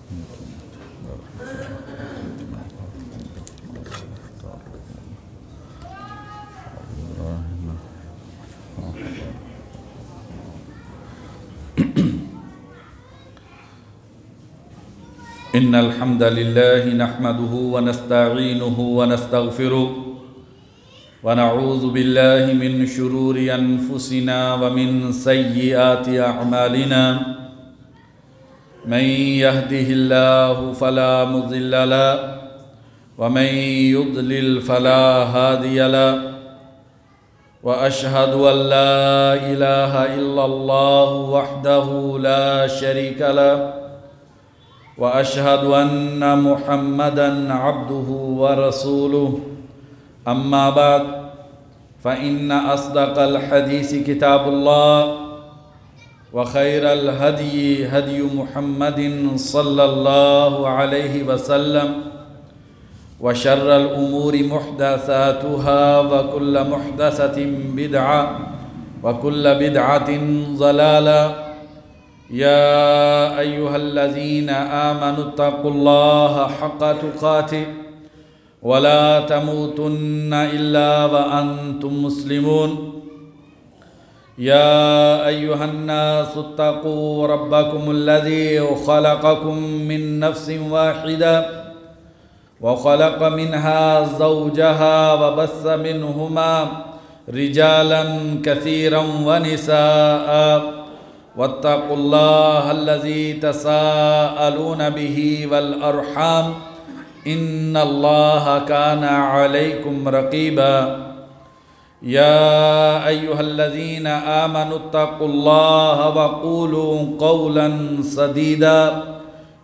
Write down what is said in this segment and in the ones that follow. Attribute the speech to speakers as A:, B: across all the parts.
A: إن الحمد لله نحمده ونستعينه ونستغفره ونعوذ بالله من شرور أنفسنا ومن سيئات أعمالنا من يهده الله فلا مضل له ومن يضلل فلا هادي له وأشهد أن لا إله إلا الله وحده لا شريك له وأشهد أن محمدًا عبده ورسوله أما بعد فإن أصدق الحديث كتاب الله وخير الهدي هدي محمد صلى الله عليه وسلم وشر الأمور محدثاتها وكل محدثة بدعة وكل بدعة ضلالة يا أيها الذين آمنوا اتقوا الله حق تقاته ولا تموتن إلا وأنتم مسلمون يا أيها الناس اتقوا ربكم الذي خلقكم من نفس واحدة وخلق منها زوجها وبث منهما رجالا كثيرا ونساء واتقوا الله الذي تساءلون به والأرحام إن الله كان عليكم رقيبا يا أيها الذين آمنوا اتقوا الله وقولوا قولا سديدا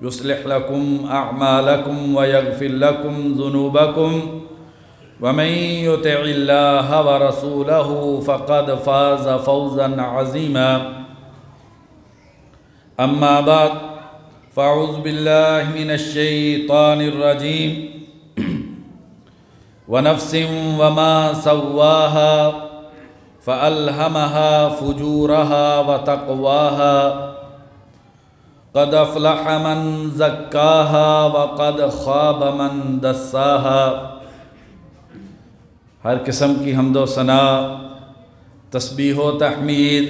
A: يصلح لكم أعمالكم ويغفر لكم ذنوبكم ومن يطع الله ورسوله فقد فاز فوزا عظيما أما بعد فأعوذ بالله من الشيطان الرجيم ونفس وما سواها فألهمها فجورها وتقواها قد أفلح من زكاها وقد خاب من دساها۔ ہر قسم کی حمد و ثنا، تسبیح و تحمید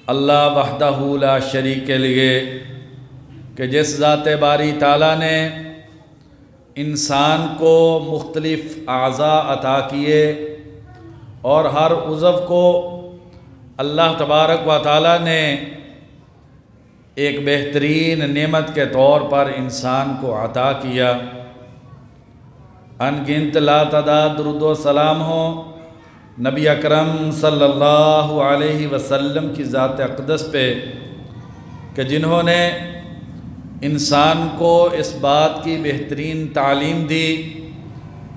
A: اللہ وحدہ لا شریک کے لیے کہ جس ذات باری تعالیٰ نے انسان کو مختلف اعضاء عطا کیے اور ہر عضو کو اللہ تبارک و تعالیٰ نے ایک بہترین نعمت کے طور پر انسان کو عطا کیا۔ ان گنت لا تعداد درود و سلام ہو نبی اکرم صلی اللہ علیہ وسلم کی ذات اقدس پہ کہ جنہوں نے انسان کو اس بات کی بہترین تعلیم دی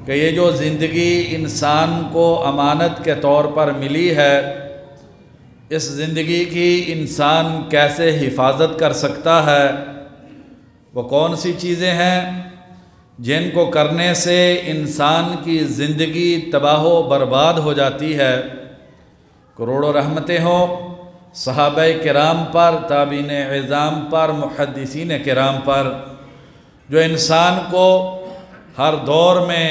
A: کہ یہ جو زندگی انسان کو امانت کے طور پر ملی ہے، اس زندگی کی انسان کیسے حفاظت کر سکتا ہے، وہ کون سی چیزیں ہیں جن کو کرنے سے انسان کی زندگی تباہ و برباد ہو جاتی ہے۔ کروڑوں رحمتیں ہوں صحابہ کرام پر، تابعین اعظام پر، محدثین کرام پر، جو انسان کو ہر دور میں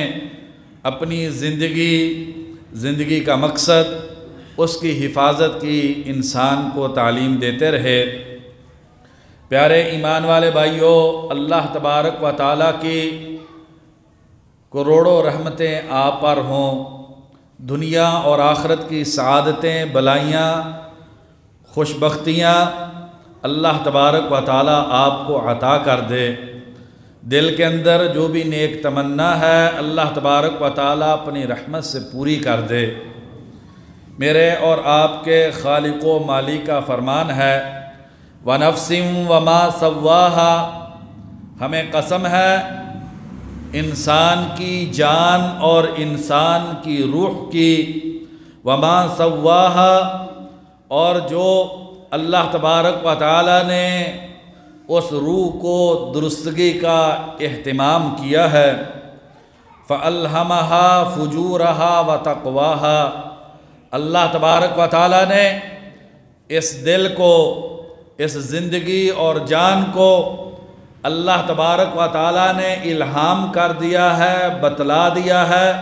A: اپنی زندگی کا مقصد، اس کی حفاظت کی انسان کو تعلیم دیتے رہے۔ پیارے ایمان والے بھائیوں، اللہ تبارک و تعالیٰ کی کروڑوں رحمتیں آپ پر ہوں، دنیا اور آخرت کی سعادتیں، بلائیاں، خوشبختیاں اللہ تبارک و تعالیٰ آپ کو عطا کر دے۔ دل کے اندر جو بھی نیک تمنا ہے اللہ تبارک و تعالیٰ اپنی رحمت سے پوری کر دے۔ میرے اور آپ کے خالق و مالک کا فرمان ہے وَنَفْسٍ وَمَا سَوَّاهَا، ہمیں قسم ہے انسان کی جان اور انسان کی روح کی، وَمَا سَوَّاهَا، اور جو اللہ تبارک و تعالیٰ نے اس روح کو درستگی کا اہتمام کیا ہے، فَأَلْهَمَهَا فُجُورَهَا وَتَقْوَاهَا، اللہ تبارک و تعالیٰ نے اس دل کو، اس زندگی اور جان کو اللہ تبارک و تعالیٰ نے الہام کر دیا ہے، بتلا دیا ہے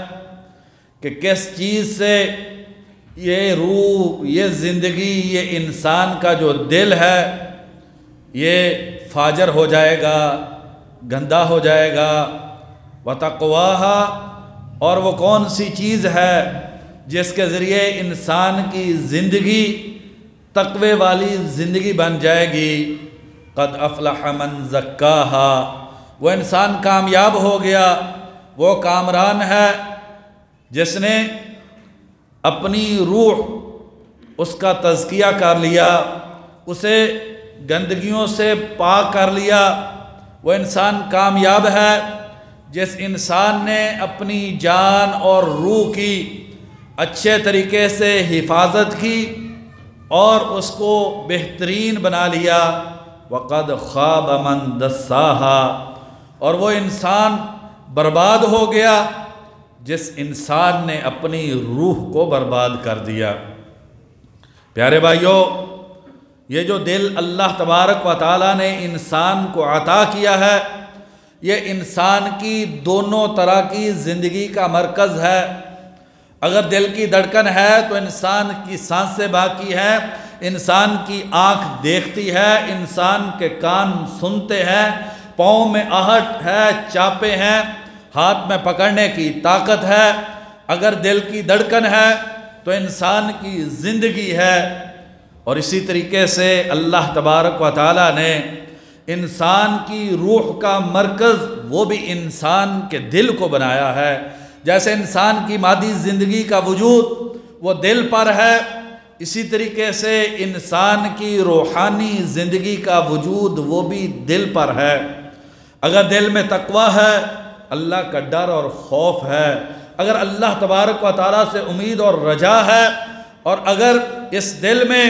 A: کہ کس چیز سے یہ روح، یہ زندگی، یہ انسان کا جو دل ہے یہ فاجر ہو جائے گا، گندا ہو جائے گا۔ وَتَقْوَاهَا، اور وہ کون سی چیز ہے جس کے ذریعے انسان کی زندگی تقوی والی زندگی بن جائے گی۔ قَدْ أَفْلَحَ مَنْ زَكَّاهَا، وہ انسان کامیاب ہو گیا، وہ کامران ہے جس نے اپنی روح اس کا تزکیہ کر لیا، اسے گندگیوں سے پاک کر لیا۔ وہ انسان کامیاب ہے جس انسان نے اپنی جان اور روح کی اچھے طریقے سے حفاظت کی اور اس کو بہترین بنا لیا۔ وَقَدْ خَابَ مَنْ دَسَّاهَا، اور وہ انسان برباد ہو گیا جس انسان نے اپنی روح کو برباد کر دیا۔ پیارے بھائیو، یہ جو دل اللہ تبارک و تعالیٰ نے انسان کو عطا کیا ہے، یہ انسان کی دونوں طرح کی زندگی کا مرکز ہے۔ اگر دل کی دھڑکن ہے تو انسان کی سانسیں باقی ہیں، انسان کی آنکھ دیکھتی ہے، انسان کے کان سنتے ہیں، پاؤں میں آہٹ ہے، چاپے ہیں، ہاتھ میں پکڑنے کی طاقت ہے۔ اگر دل کی دھڑکن ہے تو انسان کی زندگی ہے۔ اور اسی طریقے سے اللہ تبارک و تعالیٰ نے انسان کی روح کا مرکز وہ بھی انسان کے دل کو بنایا ہے۔ جیسے انسان کی مادی زندگی کا وجود وہ دل پر ہے، اسی طریقے سے انسان کی روحانی زندگی کا وجود وہ بھی دل پر ہے۔ اگر دل میں تقوی ہے، اللہ کا ڈر اور خوف ہے، اگر اللہ تبارک و تعالیٰ سے امید اور رجا ہے، اور اگر اس دل میں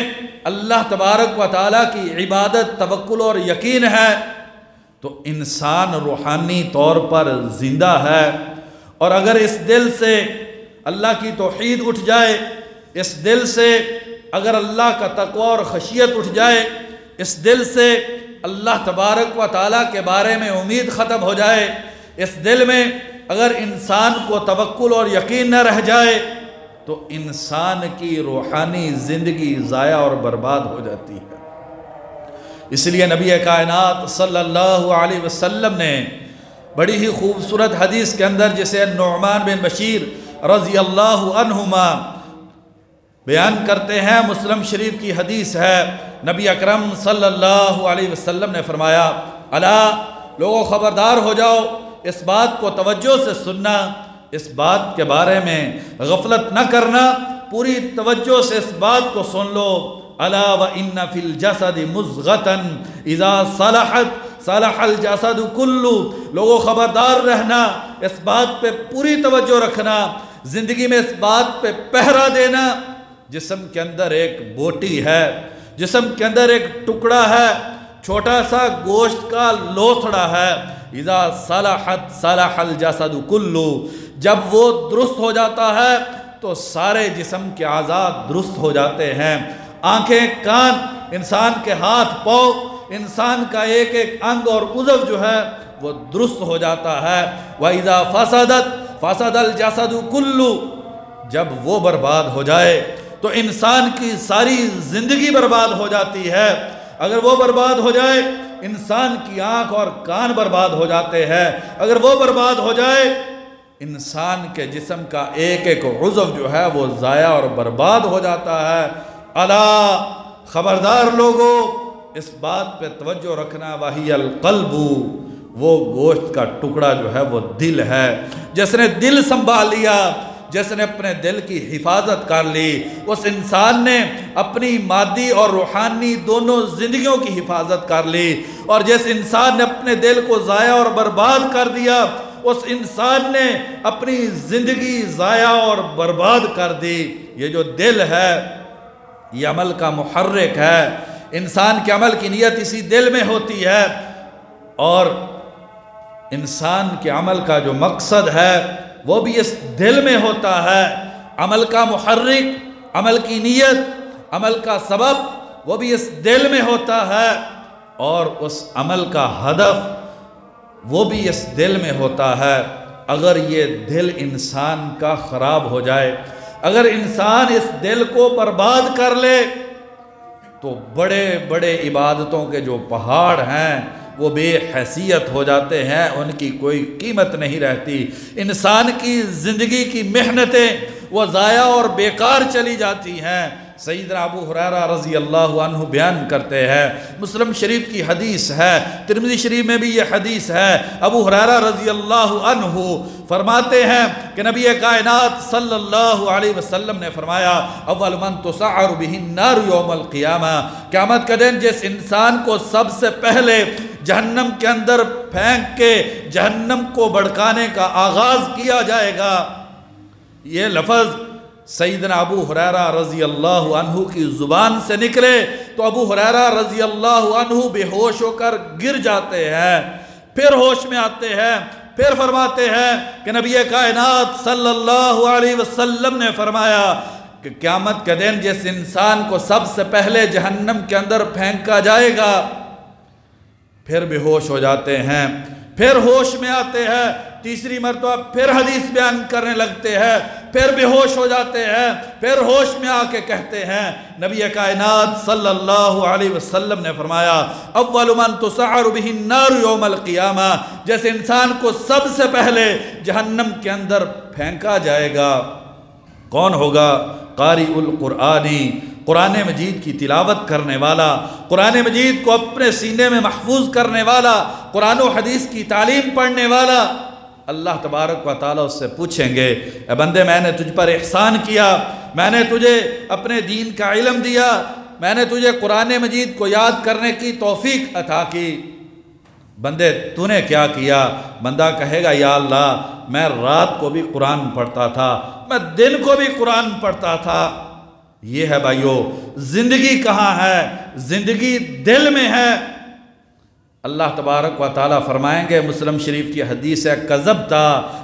A: اللہ تبارک و تعالیٰ کی عبادت، توکل اور یقین ہے، تو انسان روحانی طور پر زندہ ہے۔ اور اگر اس دل سے اللہ کی توحید اٹھ جائے، اس دل سے اگر اللہ کا تقوی اور خشیت اٹھ جائے، اس دل سے اللہ تبارک و تعالیٰ کے بارے میں امید ختم ہو جائے، اس دل میں اگر انسان کو توکل اور یقین نہ رہ جائے، تو انسان کی روحانی زندگی ضائع اور برباد ہو جاتی ہے۔ اس لیے نبی کائنات صلی اللہ علیہ وسلم نے بڑی ہی خوبصورت حدیث کے اندر، جسے نعمان بن بشیر رضی اللہ عنہما بیان کرتے ہیں، مسلم شریف کی حدیث ہے، نبی اکرم صلی اللہ علیہ وسلم نے فرمایا، الا لوگوں خبردار ہو جاؤ، اس بات کو توجہ سے سننا، اس بات کے بارے میں غفلت نہ کرنا، پوری توجہ سے اس بات کو سن لو، الا وَإِنَّ فِي الْجَسَدِ مُضْغَةً اِذَا صَلَحَتْ صَلَحَ الْجَسَدُ كُلُّ، لوگوں خبردار رہنا، اس بات پہ پوری توجہ رکھنا، زندگی میں اس بات پہ پہرا دینا۔ جسم کے اندر ایک بوٹی ہے، جسم کے اندر ایک ٹکڑا ہے، چھوٹا سا گوشت کا لوتھڑا ہے، اذا صلحت صلح الجسد کلو، جب وہ درست ہو جاتا ہے تو سارے جسم کے اعضاء درست ہو جاتے ہیں، آنکھیں، کان، انسان کے ہاتھ، پاؤں، انسان کا ایک ایک انگ اور عضو جو ہے وہ درست ہو جاتا ہے۔ وَإِذَا فَسَدَتْ فَسَدَ الْجَسَدُ كُلُّ، جب وہ برباد ہو جائے تو انسان کی ساری زندگی برباد ہو جاتی ہے۔ اگر وہ برباد ہو جائے، انسان کی آنکھ اور کان برباد ہو جاتے ہیں۔ اگر وہ برباد ہو جائے، انسان کے جسم کا ایک ایک عضو جو ہے وہ ضائع اور برباد ہو جاتا ہے۔ الا خبردار لوگو، اس بات پہ توجہ رکھنا، وہی القلب، وہ گوشت کا ٹکڑا جو ہے وہ دل ہے۔ جس نے دل سنبھال لیا، جس نے اپنے دل کی حفاظت کر لی، اس انسان نے اپنی مادی اور روحانی دونوں زندگیوں کی حفاظت کر لی۔ اور جس انسان نے اپنے دل کو ضائع اور برباد کر دیا، اس انسان نے اپنی زندگی ضائع اور برباد کر دی۔ یہ جو دل ہے یہ عمل کا محرک ہے، انسان کے عمل کی نیت اسی دل میں ہوتی ہے، اور انسان کے عمل کا جو مقصد ہے وہ بھی اس دل میں ہوتا ہے۔ عمل کا محرک، عمل کی نیت، عمل کا سبب وہ بھی اس دل میں ہوتا ہے، اور اس عمل کا ہدف وہ بھی اس دل میں ہوتا ہے۔ اگر یہ دل انسان کا خراب ہو جائے، اگر انسان اس دل کو برباد کر لے تو بڑے بڑے عبادتوں کے جو پہاڑ ہیں وہ بے حیثیت ہو جاتے ہیں، ان کی کوئی قیمت نہیں رہتی۔ انسان کی زندگی کی محنتیں وہ ضائع اور بیکار چلی جاتی ہیں۔ سیدنا ابو ہریرہ رضی اللہ عنہ بیان کرتے ہیں، مسلم شریف کی حدیث ہے، ترمذی شریف میں بھی یہ حدیث ہے، ابو ہریرہ رضی اللہ عنہ فرماتے ہیں کہ نبی کائنات صلی اللہ علیہ وسلم نے فرمایا اول من تسعر بہ النار یوم القیامہ، قیامت کا دن جس انسان کو سب سے پہلے جہنم کے اندر پھینک کے جہنم کو بھڑکانے کا آغاز کیا جائے گا، یہ لفظ سیدنا ابو ہریرہ رضی اللہ عنہ کی زبان سے نکلے تو ابو ہریرہ رضی اللہ عنہ بے ہوش ہو کر گر جاتے ہیں، پھر ہوش میں آتے ہیں، پھر فرماتے ہیں کہ نبی کائنات صلی اللہ علیہ وسلم نے فرمایا کہ قیامت کے دن جس انسان کو سب سے پہلے جہنم کے اندر پھینکا جائے گا، پھر بے ہوش ہو جاتے ہیں، پھر ہوش میں آتے ہیں، تیسری مرتبہ پھر حدیث بیان کرنے لگتے ہیں، پھر بے ہوش ہو جاتے ہیں، پھر ہوش میں آ کے کہتے ہیں نبی کائنات صلی اللہ علیہ وسلم نے فرمایا اول من تسعر بہ النار یوم القیامہ، جیسے انسان کو سب سے پہلے جہنم کے اندر پھینکا جائے گا کون ہوگا؟ قاری القرآنی، قرآن مجید کی تلاوت کرنے والا، قرآن مجید کو اپنے سینے میں محفوظ کرنے والا، قرآن و حدیث کی تعلیم پڑھنے والا۔ اللہ تبارک و تعالیٰ اس سے پوچھیں گے اے بندے میں نے تجھ پر احسان کیا، میں نے تجھے اپنے دین کا علم دیا، میں نے تجھے قرآن مجید کو یاد کرنے کی توفیق عطا کی، بندے تو نے کیا کیا؟ بندہ کہے گا یا اللہ میں رات کو بھی قرآن پڑھتا تھا، میں دن کو بھی قرآن پڑھتا تھا۔ یہ ہے بھائیو، زندگی کہاں ہے؟ زندگی دل میں ہے۔ اللہ تبارک و تعالیٰ فرمائیں گے، مسلم شریف کی حدیث ہے، کذبتا،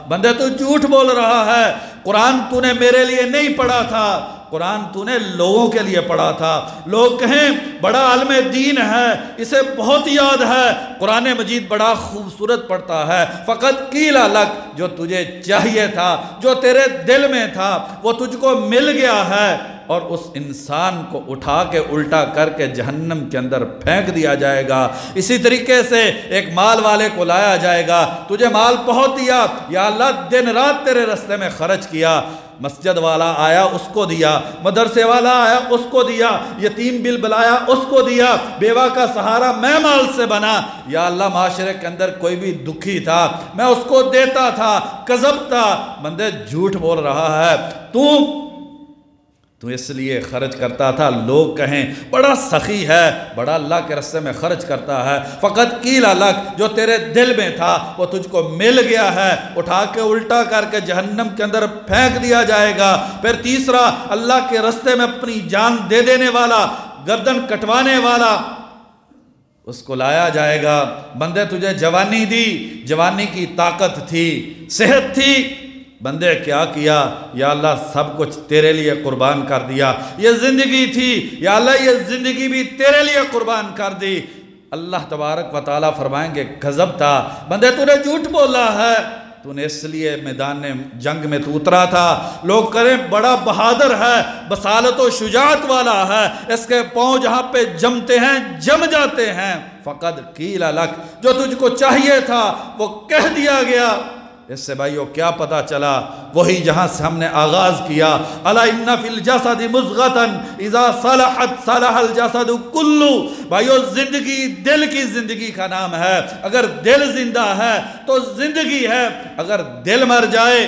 A: بندے تو جھوٹ بول رہا ہے، قرآن تو نے میرے لیے نہیں پڑھا تھا، قرآن تو نے لوگوں کے لیے پڑھا تھا۔ لوگ کہیں بڑا عالم دین ہے، اسے بہت یاد ہے، قرآن مجید بڑا خوبصورت پڑھتا ہے، فقط قیل لک، جو تجھے چاہیے تھا، جو تیرے دل میں تھا وہ تجھ کو مل گیا ہے، اور اس انسان کو اٹھا کے الٹا کر کے جہنم کے اندر پھینک دیا جائے گا۔ اسی طریقے سے ایک مال والے کو لایا جائے گا، تجھے مال بہت دیا، یا اللہ دن رات تیرے رستے میں خرچ کیا، مسجد والا آیا اس کو دیا، مدرسے والا آیا اس کو دیا، یتیم بل بلایا اس کو دیا، بیوہ کا سہارا میں مال سے بنا، یا اللہ معاشرے کے اندر کوئی بھی دکھی تھا میں اس کو دیتا تھا، کذبتا، بندے جھوٹ بول رہا ہے، تو اس لیے خرچ کرتا تھا، لوگ کہیں بڑا سخی ہے، بڑا اللہ کے راستے میں خرچ کرتا ہے، فقط قیل لک، جو تیرے دل میں تھا وہ تجھ کو مل گیا ہے، اٹھا کے الٹا کر کے جہنم کے اندر پھینک دیا جائے گا۔ پھر تیسرا، اللہ کے راستے میں اپنی جان دے دینے والا، گردن کٹوانے والا، اس کو لایا جائے گا، بندے تجھے جوانی دی، جوانی کی طاقت تھی، صحت تھی، بندے کیا کیا؟ یا اللہ سب کچھ تیرے لیے قربان کر دیا، یہ زندگی تھی، یا اللہ یہ زندگی بھی تیرے لیے قربان کر دی۔ اللہ تبارک و تعالیٰ فرمائیں گے کذبتا، بندے تو نے جھوٹ بولا ہے، تو نے اس لیے میدان جنگ میں تو اترا تھا، لوگ کریں بڑا بہادر ہے، بصالت و شجاعت والا ہے، اس کے پاؤں جہاں پہ جمتے ہیں جم جاتے ہیں، فقط قیل لک، جو تجھ کو چاہیے تھا وہ کہہ دیا گیا۔ اس سے بھائیو کیا پتا چلا؟ وہی جہاں سے ہم نے آغاز کیا، الا ان فی الجسد مضغۃ اذا صلحت صلح الجسد کلہ، بھائیو زندگی دل کی زندگی کا نام ہے، اگر دل زندہ ہے تو زندگی ہے، اگر دل مر جائے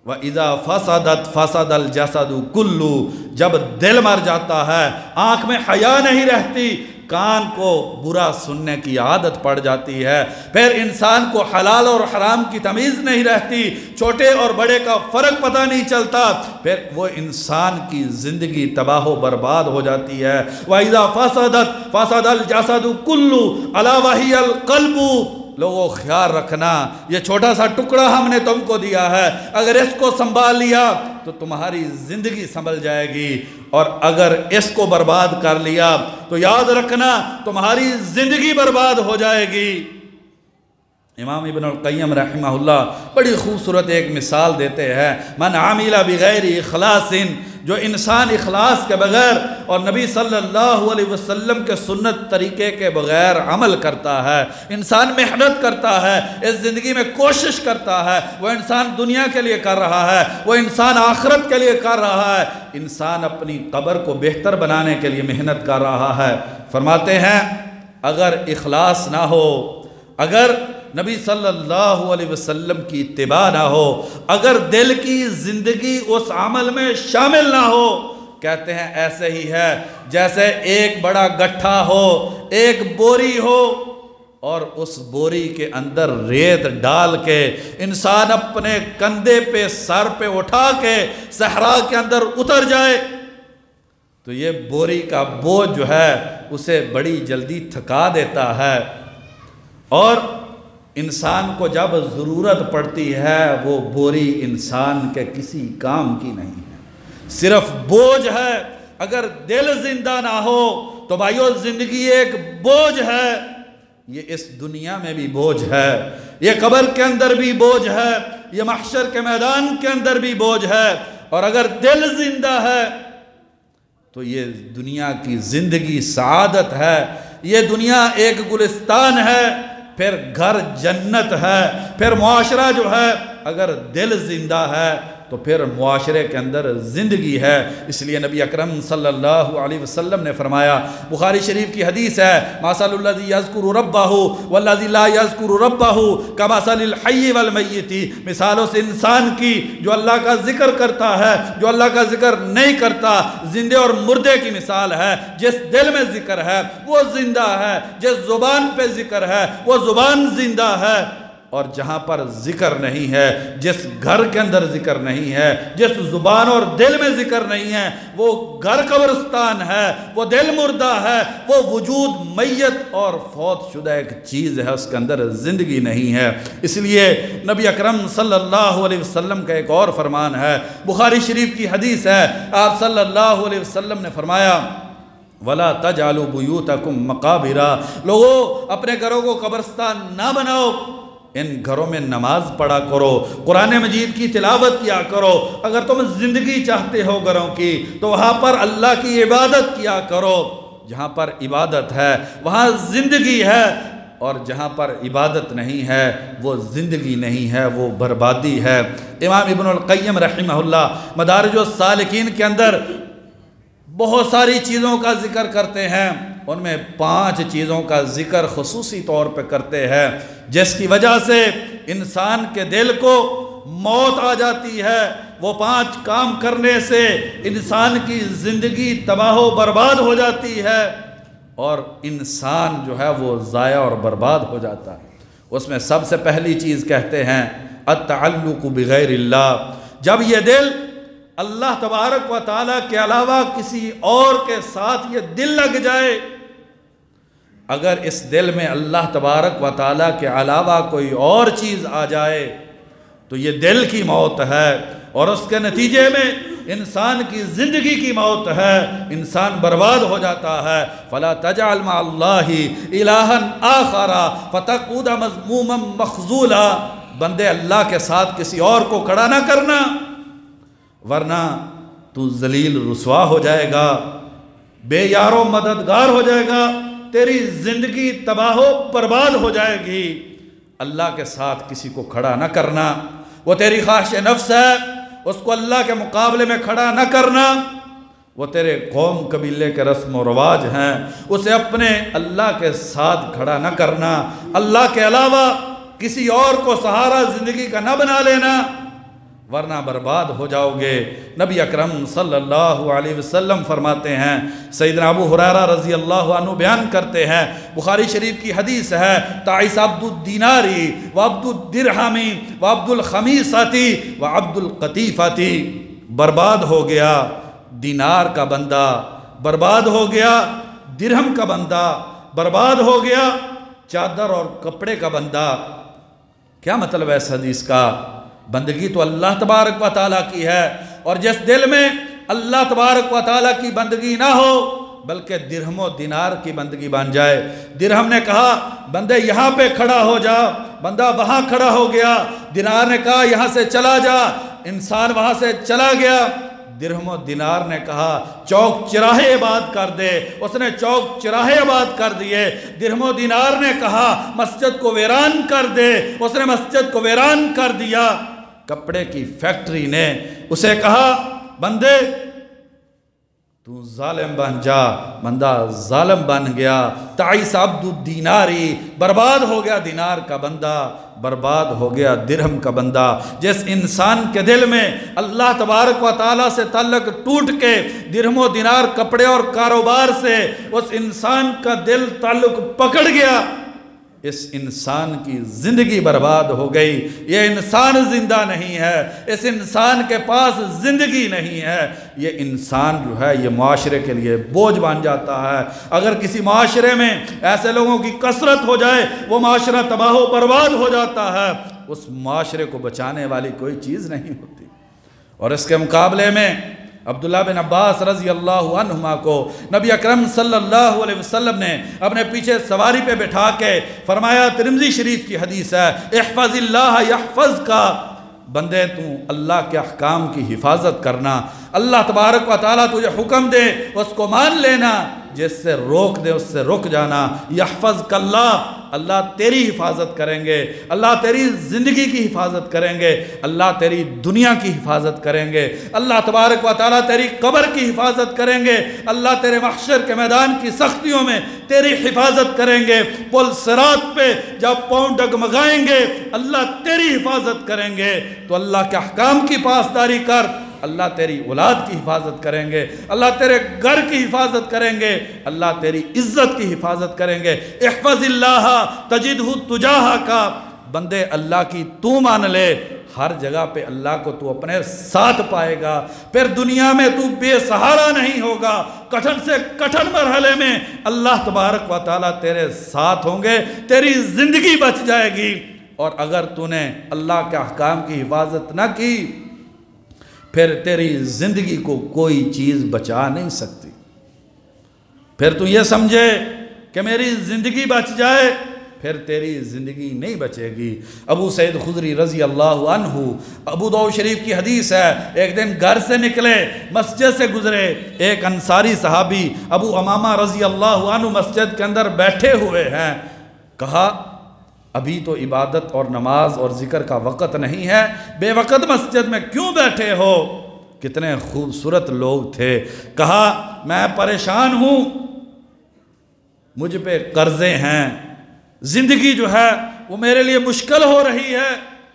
A: وَإِذَا فَسَدَتْ فَسَدَ الْجَسَدُ كُلُّ، جب دل مر جاتا ہے، آنکھ میں حیا نہیں رہتی، کان کو برا سننے کی عادت پڑ جاتی ہے، پھر انسان کو حلال اور حرام کی تمیز نہیں رہتی، چھوٹے اور بڑے کا فرق پتہ نہیں چلتا، پھر وہ انسان کی زندگی تباہ و برباد ہو جاتی ہے۔ وَإِذَا فَسَدَتْ فَسَدَ الْجَسَدُ كُلُّ أَلَا وَهِيَ الْقَلْبُ، لوگوں خیال رکھنا، یہ چھوٹا سا ٹکڑا ہم نے تم کو دیا ہے، اگر اس کو سنبھال لیا تو تمہاری زندگی سنبھل جائے گی، اور اگر اس کو برباد کر لیا تو یاد رکھنا تمہاری زندگی برباد ہو جائے گی۔ امام ابن القیم رحمہ اللہ بڑی خوبصورت ایک مثال دیتے ہیں، من عامل بغیر اخلاص، جو انسان اخلاص کے بغیر اور نبی صلی اللہ علیہ وسلم کے سنت طریقے کے بغیر عمل کرتا ہے، انسان محنت کرتا ہے، اس زندگی میں کوشش کرتا ہے، وہ انسان دنیا کے لیے کر رہا ہے، وہ انسان آخرت کے لیے کر رہا ہے، انسان اپنی قبر کو بہتر بنانے کے لیے محنت کر رہا ہے۔ فرماتے ہیں اگر اخلاص نہ ہو، اگر نبی صلی اللہ علیہ وسلم کی اتباع نہ ہو، اگر دل کی زندگی اس عمل میں شامل نہ ہو، کہتے ہیں ایسے ہی ہے جیسے ایک بڑا گٹھا ہو، ایک بوری ہو، اور اس بوری کے اندر ریت ڈال کے انسان اپنے کندھے پہ سر پہ اٹھا کے صحرا کے اندر اتر جائے تو یہ بوری کا بوجھ جو ہے اسے بڑی جلدی تھکا دیتا ہے، اور انسان کو جب ضرورت پڑتی ہے وہ بوری انسان کے کسی کام کی نہیں ہے، صرف بوجھ ہے۔ اگر دل زندہ نہ ہو تو بھائیو زندگی ایک بوجھ ہے، یہ اس دنیا میں بھی بوجھ ہے، یہ قبر کے اندر بھی بوجھ ہے، یہ محشر کے میدان کے اندر بھی بوجھ ہے، اور اگر دل زندہ ہے تو یہ دنیا کی زندگی سعادت ہے، یہ دنیا ایک گلستان ہے، پھر گھر جنت ہے، پھر معاشرہ جو ہے اگر دل زندہ ہے تو پھر معاشرے کے اندر زندگی ہے۔ اس لیے نبی اکرم صلی اللہ علیہ وسلم نے فرمایا، بخاری شریف کی حدیث ہے، مثل الذی یذکر ربہ والذی لا یذکر ربہ کمثل الحی والمیت، مثال اس انسان کی جو اللہ کا ذکر کرتا ہے، جو اللہ کا ذکر نہیں کرتا، زندے اور مردے کی مثال ہے۔ جس دل میں ذکر ہے وہ زندہ ہے، جس زبان پہ ذکر ہے وہ زبان زندہ ہے، اور جہاں پر ذکر نہیں ہے، جس گھر کے اندر ذکر نہیں ہے، جس زبان اور دل میں ذکر نہیں ہے، وہ گھر قبرستان ہے، وہ دل مردہ ہے، وہ وجود میت اور فوت شدہ ایک چیز ہے، اس کے اندر زندگی نہیں ہے۔ اس لیے نبی اکرم صلی اللہ علیہ وسلم کا ایک اور فرمان ہے، بخاری شریف کی حدیث ہے، آپ صلی اللہ علیہ وسلم نے فرمایا، وَلَا تَجْعَلُوا بُيُوتَكُمْ مَقَابِرَا، لوگو اپنے گھروں کو قبرستان نہ بناؤ، ان گھروں میں نماز پڑھا کرو، قرآن مجید کی تلاوت کیا کرو، اگر تم زندگی چاہتے ہو گھروں کی تو وہاں پر اللہ کی عبادت کیا کرو، جہاں پر عبادت ہے وہاں زندگی ہے، اور جہاں پر عبادت نہیں ہے وہ زندگی نہیں ہے، وہ بربادی ہے۔ امام ابن القیم رحمہ اللہ مدارج السالکین کے اندر بہت ساری چیزوں کا ذکر کرتے ہیں، ان میں 5 چیزوں کا ذکر خصوصی طور پہ کرتے ہیں جس کی وجہ سے انسان کے دل کو موت آ جاتی ہے۔ وہ 5 کام کرنے سے انسان کی زندگی تباہ و برباد ہو جاتی ہے، اور انسان جو ہے وہ ضائع اور برباد ہو جاتا ہے۔ اس میں سب سے پہلی چیز کہتے ہیں التعلق بغیر اللہ، جب یہ دل اللہ تبارک و تعالیٰ کے علاوہ کسی اور کے ساتھ یہ دل لگ جائے، اگر اس دل میں اللہ تبارک و تعالیٰ کے علاوہ کوئی اور چیز آ جائے تو یہ دل کی موت ہے، اور اس کے نتیجے میں انسان کی زندگی کی موت ہے، انسان برباد ہو جاتا ہے۔ فَلَا تَجْعَلْ مَعَ اللَّهِ إِلَٰهًا آخَرَ فَتَقْعُدَ مَذْمُومًا مَخْذُولًا، بندے اللہ کے ساتھ کسی اور کو کھڑا نہ کرنا، ورنہ تو ذلیل رسوا ہو جائے گا، بے یار و مددگار ہو جائے گا، تیری زندگی تباہ و برباد ہو جائے گی۔ اللہ کے ساتھ کسی کو کھڑا نہ کرنا، وہ تیری خواہش نفس ہے، اس کو اللہ کے مقابلے میں کھڑا نہ کرنا، وہ تیرے قوم قبیلے کے رسم و رواج ہیں، اسے اپنے اللہ کے ساتھ کھڑا نہ کرنا، اللہ کے علاوہ کسی اور کو سہارا زندگی کا نہ بنا لینا، ورنہ برباد ہو جاؤ گے۔ نبی اکرم صلی اللہ علیہ وسلم فرماتے ہیں، سیدنا ابو ہریرہ رضی اللہ عنہ بیان کرتے ہیں، بخاری شریف کی حدیث ہے، تعیس عبد الدیناری و عبد الدرہمی و عبد الخمیستی و عبد القطیفتی، برباد ہو گیا دینار کا بندہ، برباد ہو گیا درہم کا بندہ، برباد ہو گیا چادر اور کپڑے کا بندہ۔ کیا مطلب ہے اس حدیث کا؟ بندگی تو اللہ تبارک و تعالیٰ کی ہے، اور جس دل میں اللہ تبارک و تعالیٰ کی بندگی نہ ہو بلکہ درہم و دینار کی بندگی بن جائے۔ درہم نے کہا بندے یہاں پہ کھڑا ہو جا، بندہ وہاں کھڑا ہو گیا۔ دینار نے کہا یہاں سے چلا جا، انسان وہاں سے چلا گیا۔ درہم و دینار نے کہا چوک چراہے آباد کر دے، اس نے چوک چراہے آباد کر دیے۔ درہم و دینار نے کہا مسجد کو ویران کر دے، اس نے مسجد کو ویران کر دیا۔ کپڑے کی فیکٹری نے اسے کہا بندے تو ظالم بن جا، بندہ ظالم بن گیا۔ تعیس عبد الدیناری، برباد ہو گیا دینار کا بندہ، برباد ہو گیا درہم کا بندہ۔ جس انسان کے دل میں اللہ تبارک و تعالیٰ سے تعلق ٹوٹ کے درہم و دینار کپڑے اور کاروبار سے اس انسان کا دل تعلق پکڑ گیا، اس انسان کی زندگی برباد ہو گئی۔ یہ انسان زندہ نہیں ہے، اس انسان کے پاس زندگی نہیں ہے۔ یہ انسان جو ہے یہ معاشرے کے لیے بوجھ بن جاتا ہے۔ اگر کسی معاشرے میں ایسے لوگوں کی کثرت ہو جائے وہ معاشرہ تباہ و برباد ہو جاتا ہے، اس معاشرے کو بچانے والی کوئی چیز نہیں ہوتی۔ اور اس کے مقابلے میں عبداللہ بن عباس رضی اللہ عنہما کو نبی اکرم صلی اللہ علیہ وسلم نے اپنے پیچھے سواری پہ بٹھا کے فرمایا، ترمذی شریف کی حدیث ہے، احفظ اللہ یحفظ کا، بندے تو اللہ کے احکام کی حفاظت کرنا، اللہ تبارک و تعالیٰ تجھے حکم دے اس کو مان لینا، جس سے روک دے اس سے رک جانا۔ یحفظ کاللہ، اللہ تیری حفاظت کریں گے، اللہ تیری زندگی کی حفاظت کریں گے، اللہ تیری دنیا کی حفاظت کریں گے، اللہ تبارک و تعالیٰ تیری قبر کی حفاظت کریں گے، اللہ تیرے محشر کے میدان کی سختیوں میں تیری حفاظت کریں گے، پل صراط پہ جب پاؤں ڈگمگائیں گے اللہ تیری حفاظت کریں گے۔ تو اللہ کے احکام کی پاسداری کر، اللہ تیری اولاد کی حفاظت کریں گے، اللہ تیرے گھر کی حفاظت کریں گے، اللہ تیری عزت کی حفاظت کریں گے۔ احفظ اللہ تجدہ تجاہک، بندے اللہ کی تو مان لے، ہر جگہ پہ اللہ کو تو اپنے ساتھ پائے گا، پھر دنیا میں تو بے سہارا نہیں ہوگا۔ کٹھن سے کٹھن مرحلے میں اللہ تبارک و تعالیٰ تیرے ساتھ ہوں گے، تیری زندگی بچ جائے گی۔ اور اگر تو نے اللہ کے احکام کی حفاظت نہ کی پھر تیری زندگی کو کوئی چیز بچا نہیں سکتی۔ پھر تو یہ سمجھے کہ میری زندگی بچ جائے، پھر تیری زندگی نہیں بچے گی۔ ابو سعید خدری رضی اللہ عنہ، ابو داؤد شریف کی حدیث ہے، ایک دن گھر سے نکلے، مسجد سے گزرے، ایک انصاری صحابی ابو امامہ رضی اللہ عنہ مسجد کے اندر بیٹھے ہوئے ہیں۔ کہا ابھی تو عبادت اور نماز اور ذکر کا وقت نہیں ہے، بے وقت مسجد میں کیوں بیٹھے ہو؟ کتنے خوبصورت لوگ تھے۔ کہا میں پریشان ہوں، مجھ پہ قرضے ہیں، زندگی جو ہے وہ میرے لیے مشکل ہو رہی ہے،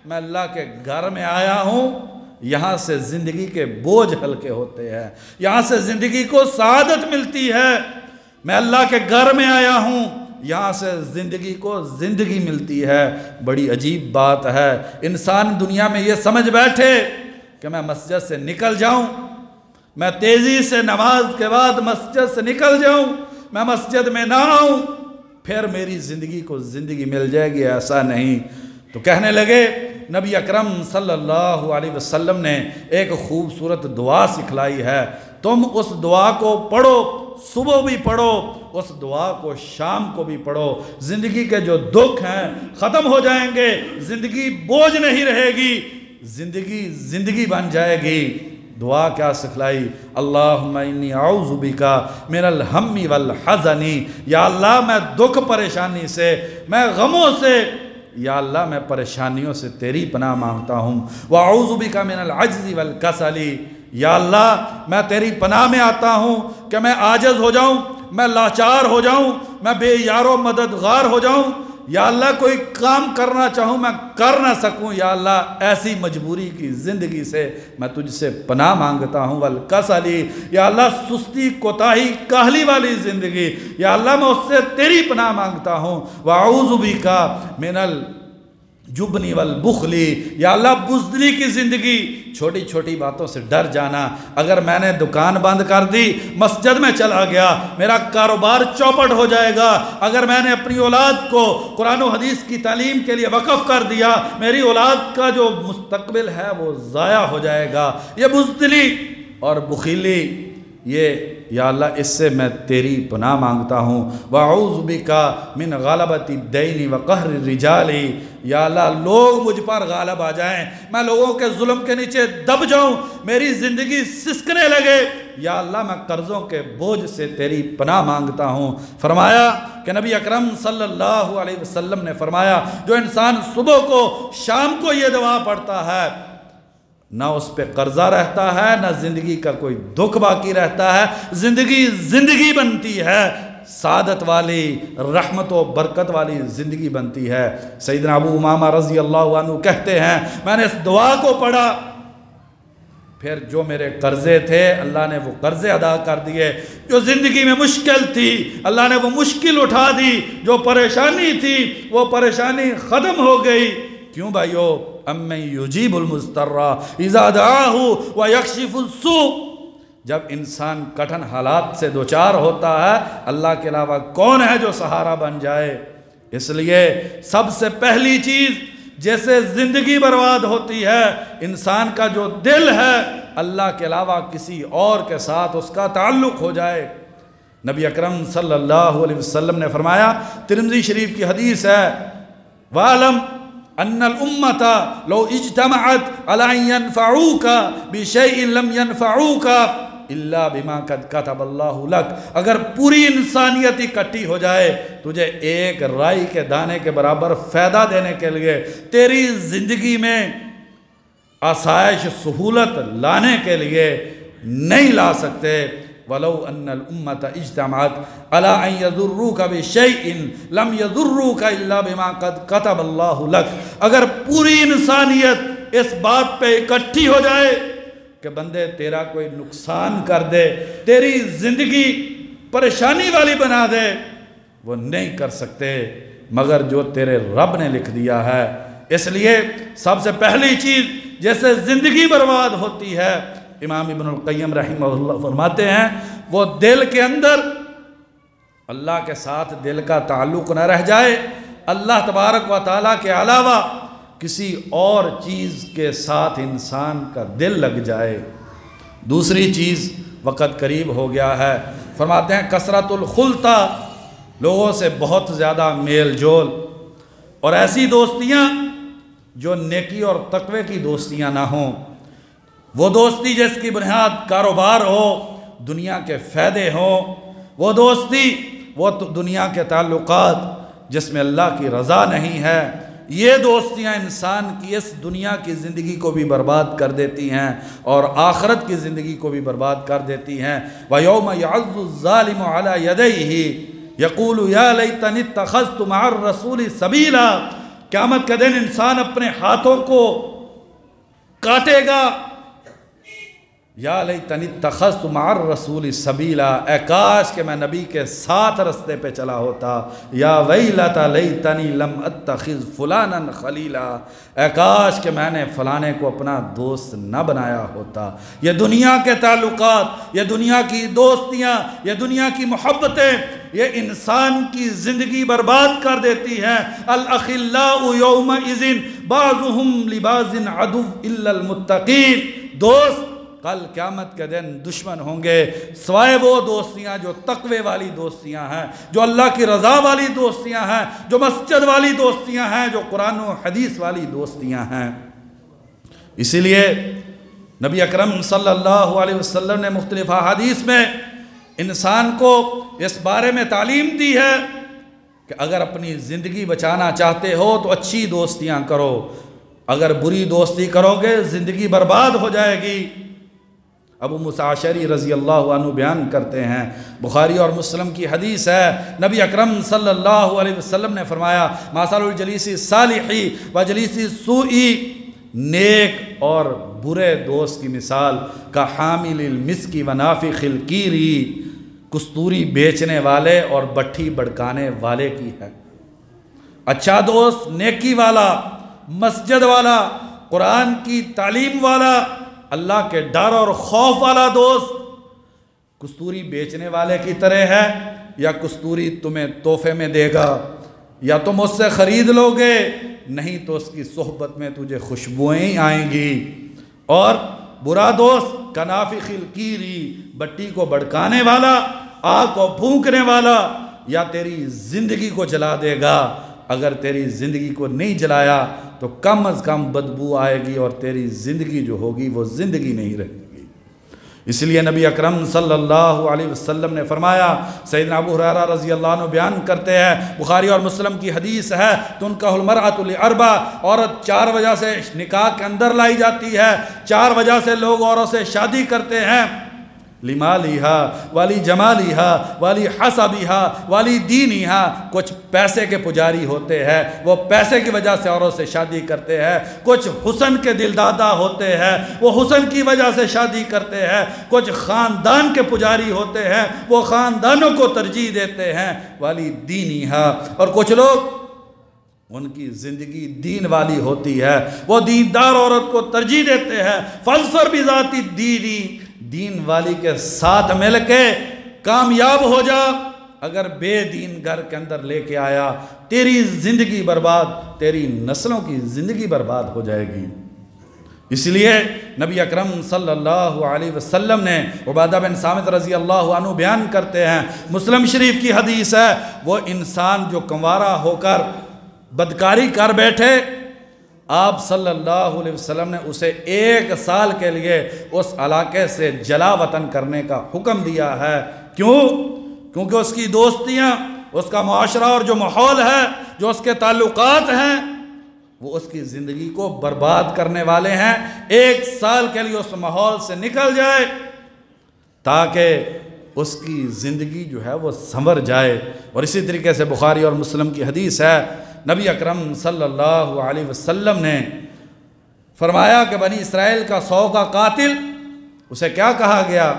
A: میں اللہ کے گھر میں آیا ہوں، یہاں سے زندگی کے بوجھ ہلکے ہوتے ہیں، یہاں سے زندگی کو سعادت ملتی ہے۔ میں اللہ کے گھر میں آیا ہوں، یہاں سے زندگی کو زندگی ملتی ہے۔ بڑی عجیب بات ہے، انسان دنیا میں یہ سمجھ بیٹھے کہ میں مسجد سے نکل جاؤں، میں تیزی سے نماز کے بعد مسجد سے نکل جاؤں، میں مسجد میں نہ آؤں، پھر میری زندگی کو زندگی مل جائے گی۔ ایسا نہیں۔ تو کہنے لگے نبی اکرم صلی اللہ علیہ وسلم نے ایک خوبصورت دعا سکھلائی ہے، تم اس دعا کو پڑھو، صبح بھی پڑھو، اس دعا کو شام کو بھی پڑھو، زندگی کے جو دکھ ہیں ختم ہو جائیں گے، زندگی بوجھ نہیں رہے گی، زندگی بن جائے گی۔ دعا کیا سکھلائی؟ اللہم انی اعوذ بک من الہم والحزن، یا اللہ میں دکھ پریشانی سے، میں غموں سے، یا اللہ میں پریشانیوں سے تیری پناہ مانگتا ہوں۔ وَأَعُوذُ بِكَ مِنَ الْعَجْزِ وَالْكَسَلِ، یا اللہ میں تیری پناہ میں آتا ہوں کہ میں عاجز ہو جاؤں، میں لاچار ہو جاؤں، میں بے یار و مددگار ہو جاؤں، یا اللہ کوئی کام کرنا چاہوں میں کر نہ سکوں، یا اللہ ایسی مجبوری کی زندگی سے میں تجھ سے پناہ مانگتا ہوں۔ والکسلی، یا اللہ سستی کوتاہی کاہلی والی زندگی، یا اللہ میں اس سے تیری پناہ مانگتا ہوں۔ واعوذ بک من الجبن والبخل، یا اللہ بزدلی کی زندگی، چھوٹی چھوٹی باتوں سے ڈر جانا، اگر میں نے دکان بند کر دی، مسجد میں چلا گیا، میرا کاروبار چوپٹ ہو جائے گا، اگر میں نے اپنی اولاد کو قرآن و حدیث کی تعلیم کے لیے وقف کر دیا، میری اولاد کا جو مستقبل ہے وہ ضائع ہو جائے گا۔ یہ بزدلی اور بخیلی یہ یا اللہ اس سے میں تیری پناہ مانگتا ہوں، وَأَعُوذُ بِكَ مِنْ غَلَبَةِ الدَّيْنِ وَقَهْرِ الرِّجَالِ، یا اللہ لوگ مجھ پر غالب آ جائیں، میں لوگوں کے ظلم کے نیچے دب جاؤں، میری زندگی سسکنے لگے، یا اللہ میں قرضوں کے بوجھ سے تیری پناہ مانگتا ہوں۔ فرمایا کہ نبی اکرم صلی اللہ علیہ وسلم نے فرمایا جو انسان صبح کو شام کو یہ دعا پڑھتا ہے، نہ اس پہ قرضہ رہتا ہے، نہ زندگی کا کوئی دکھ باقی رہتا ہے، زندگی بنتی ہے، سعادت والی، رحمت و برکت والی زندگی بنتی ہے۔ سیدنا ابو امامہ رضی اللہ عنہ کہتے ہیں میں نے اس دعا کو پڑھا، پھر جو میرے قرضے تھے اللہ نے وہ قرضے ادا کر دیے، جو زندگی میں مشکل تھی اللہ نے وہ مشکل اٹھا دی، جو پریشانی تھی وہ پریشانی ختم ہو گئی۔ کیوں بھائیو؟ اَمَّن يُجِيبُ الْمُضْطَرَّ اِذَا دَعَاهُ وَيَكْشِفُ السُّوءَ، جب انسان کٹھن حالات سے دوچار ہوتا ہے اللہ کے علاوہ کون ہے جو سہارا بن جائے؟ اس لیے سب سے پہلی چیز جیسے زندگی برباد ہوتی ہے، انسان کا جو دل ہے اللہ کے علاوہ کسی اور کے ساتھ اس کا تعلق ہو جائے۔ نبی اکرم صلی اللہ علیہ وسلم نے فرمایا، ترمذی شریف کی حدیث ہے، وَعَلَمْ أَنَّ الْأُمَّةَ لَوْ اجْتَمَعَتْ عَلَىٰ أَن يَنْفَعُوكَ بِشَيْءٍ لَمْ يَنْفَعُوكَ إِلَّا بِمَا قَدْ كَتَبَ اللَّهُ لَكَ، اگر پوری انسانیت اکٹھی ہو جائے تجھے ایک رائی کے دانے کے برابر فائدہ دینے کے لیے، تیری زندگی میں آسائش سہولت لانے کے لیے نہیں لا سکتے۔ وَلَوْ أَنَّ الْأُمَّةَ اجْتَمَعَتْ عَلَىٰ أَن يَضُرُّوكَ بِشَيْءٍ لَمْ يَضُرُّوكَ إِلَّا بِمَا قَدْ كَتَبَ اللَّهُ لَكَ، اگر پوری انسانیت اس بات پہ اکٹھی ہو جائے کہ بندے تیرا کوئی نقصان کر دے، تیری زندگی پریشانی والی بنا دے، وہ نہیں کر سکتے مگر جو تیرے رب نے لکھ دیا ہے۔ اس لیے سب سے پہلی چیز جیسے زندگی برباد ہوتی ہے، امام ابن القیم رحمہ اللہ فرماتے ہیں وہ دل کے اندر اللہ کے ساتھ دل کا تعلق نہ رہ جائے، اللہ تبارک و تعالیٰ کے علاوہ کسی اور چیز کے ساتھ انسان کا دل لگ جائے۔ دوسری چیز وقت قریب ہو گیا ہے، فرماتے ہیں کثرت الخلطہ، لوگوں سے بہت زیادہ میل جول، اور ایسی دوستیاں جو نیکی اور تقوی کی دوستیاں نہ ہوں، وہ دوستی جس کی بنیاد کاروبار ہو، دنیا کے فائدے ہوں، وہ دوستی وہ دنیا کے تعلقات جس میں اللہ کی رضا نہیں ہے، یہ دوستیاں انسان کی اس دنیا کی زندگی کو بھی برباد کر دیتی ہیں اور آخرت کی زندگی کو بھی برباد کر دیتی ہیں۔ وَيَوْمَ يَعَضُّ الظَّالِمُ عَلَىٰ يَدَيْهِ يَقُولُ يَا لَيْتَنِي اتَّخَذْتُ مَعَ الرَّسُولِ سَبِيلًا، قیامت کے دن انسان اپنے ہاتھوں کو کاٹے گا، یا لیتنی اتخذت مع الرسول سبیلا، اے کاش کہ میں نبی کے ساتھ رستے پہ چلا ہوتا، یا ویلتا لیتنی لم اتخذ فلانا خلیلا، اے کاش کہ میں نے فلانے کو اپنا دوست نہ بنایا ہوتا۔ یہ دنیا کے تعلقات، یہ دنیا کی دوستیاں، یہ دنیا کی محبتیں، یہ انسان کی زندگی برباد کر دیتی ہیں۔ الاخلاء یومئذ بعضهم لبعض عدو الا المتقین، دوست کل قیامت کے دن دشمن ہوں گے سوائے وہ دوستیاں جو تقوی والی دوستیاں ہیں، جو اللہ کی رضا والی دوستیاں ہیں، جو مسجد والی دوستیاں ہیں، جو قرآن و حدیث والی دوستیاں ہیں۔ اسی لیے نبی اکرم صلی اللہ علیہ وسلم نے مختلف احادیث میں انسان کو اس بارے میں تعلیم دی ہے کہ اگر اپنی زندگی بچانا چاہتے ہو تو اچھی دوستیاں کرو، اگر بری دوستی کرو گے زندگی برباد ہو جائے گی۔ ابو موسیٰ اشعری رضی اللہ عنہ بیان کرتے ہیں، بخاری اور مسلم کی حدیث ہے، نبی اکرم صلی اللہ علیہ وسلم نے فرمایا مثل الجلیس الصالح و جلیس السوء، نیک اور برے دوست کی مثال کا حامل المسک و نافخ القیری، کستوری بیچنے والے اور بٹھی بڑکانے والے کی ہے۔ اچھا دوست نیکی والا، مسجد والا، قرآن کی تعلیم والا، اللہ کے ڈر اور خوف والا دوست کستوری بیچنے والے کی طرح ہے، یا کستوری تمہیں تحفے میں دے گا، یا تم اس سے خرید لو گے، نہیں تو اس کی صحبت میں تجھے خوشبوئیں آئیں گی۔ اور برا دوست کنافخ القیری، بٹی کو بھڑکانے والا، آگ کو پھونکنے والا، یا تیری زندگی کو جلا دے گا۔ اگر تیری زندگی کو نہیں جلایا تو کم از کم بدبو آئے گی اور تیری زندگی جو ہوگی وہ زندگی نہیں رہے گی۔ اس لیے نبی اکرم صلی اللہ علیہ وسلم نے فرمایا، سیدنا ابو ہریرہ رضی اللہ عنہ بیان کرتے ہیں، بخاری اور مسلم کی حدیث ہے، تنکح المرأۃ لاربع، عورت 4 وجہ سے نکاح کے اندر لائی جاتی ہے، 4 وجہ سے لوگ عورت سے شادی کرتے ہیں، لمالہا والی جمالہا والی حسبہا والی دینہا۔ کچھ پیسے کے پجاری ہوتے ہیں، وہ پیسے کی وجہ سے عورت سے شادی کرتے ہیں، کچھ حسن کے دلدادہ ہوتے ہیں، وہ حسن کی وجہ سے شادی کرتے ہیں، کچھ خاندان کے پجاری ہوتے ہیں، وہ خاندانوں کو ترجیح دیتے ہیں، والی دینہا، اور کچھ لوگ ان کی زندگی دین والی ہوتی ہے، وہ دیندار عورت کو ترجیح دیتے ہیں۔ فاظفر بذات الدین، دین والی کے ساتھ مل کے کامیاب ہو جا، اگر بے دین گھر کے اندر لے کے آیا تیری زندگی برباد، تیری نسلوں کی زندگی برباد ہو جائے گی۔ اس لیے نبی اکرم صلی اللہ علیہ وسلم نے، عبادہ بن صامت رضی اللہ عنہ بیان کرتے ہیں، مسلم شریف کی حدیث ہے، وہ انسان جو کنوارا ہو کر بدکاری کر بیٹھے، آپ صلی اللہ علیہ وسلم نے اسے 1 سال کے لیے اس علاقے سے جلا وطن کرنے کا حکم دیا ہے۔ کیوں؟ کیونکہ اس کی دوستیاں، اس کا معاشرہ اور جو ماحول ہے، جو اس کے تعلقات ہیں، وہ اس کی زندگی کو برباد کرنے والے ہیں۔ 1 سال کے لیے اس ماحول سے نکل جائے تاکہ اس کی زندگی جو ہے وہ سنور جائے۔ اور اسی طریقے سے بخاری اور مسلم کی حدیث ہے، نبی اکرم صلی اللہ علیہ وسلم نے فرمایا کہ بنی اسرائیل کا 100 کا قاتل، اسے کیا کہا گیا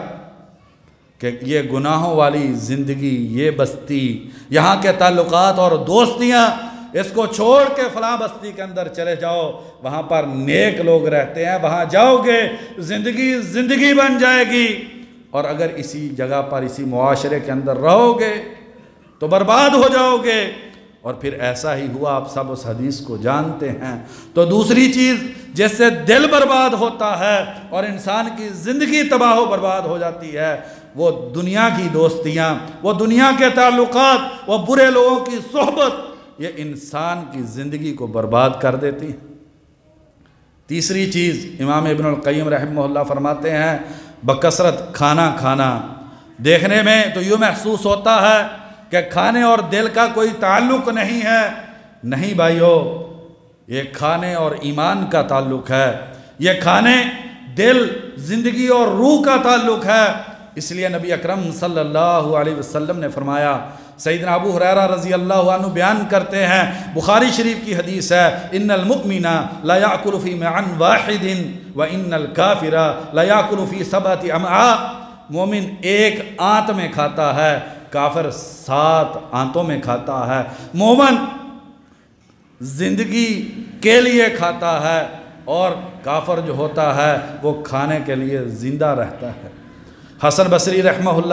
A: کہ یہ گناہوں والی زندگی، یہ بستی، یہاں کے تعلقات اور دوستیاں، اس کو چھوڑ کے فلاں بستی کے اندر چلے جاؤ، وہاں پر نیک لوگ رہتے ہیں، وہاں جاؤ گے زندگی بن جائے گی۔ اور اگر اسی جگہ پر، اسی معاشرے کے اندر رہو گے تو برباد ہو جاؤ گے۔ اور پھر ایسا ہی ہوا، آپ سب اس حدیث کو جانتے ہیں۔ تو دوسری چیز جس سے دل برباد ہوتا ہے اور انسان کی زندگی تباہ و برباد ہو جاتی ہے، وہ دنیا کی دوستیاں، وہ دنیا کے تعلقات، وہ برے لوگوں کی صحبت، یہ انسان کی زندگی کو برباد کر دیتی ہے۔ تیسری چیز، امام ابن القیم رحمہ اللہ فرماتے ہیں، بکثرت کھانا کھانا۔ دیکھنے میں تو یوں محسوس ہوتا ہے کہ کھانے اور دل کا کوئی تعلق نہیں ہے، نہیں بھائیو، یہ کھانے اور ایمان کا تعلق ہے، یہ کھانے، دل، زندگی اور روح کا تعلق ہے۔ اس لیے نبی اکرم صلی اللہ علیہ وسلم نے فرمایا، سیدنا ابو ہریرہ رضی اللہ عنہ بیان کرتے ہیں، بخاری شریف کی حدیث ہے، ان المؤمن لا یاکل فی معن واحد وان الکافر لا یاکل فی 7 امعاء۔ مومن 1 آنت میں کھاتا ہے، کافر 7 آنتوں میں کھاتا ہے۔ مومن زندگی کے لیے کھاتا ہے اور کافر جو ہوتا ہے وہ کھانے کے لیے زندہ رہتا ہے۔ حسن بصری رحمہ اللہ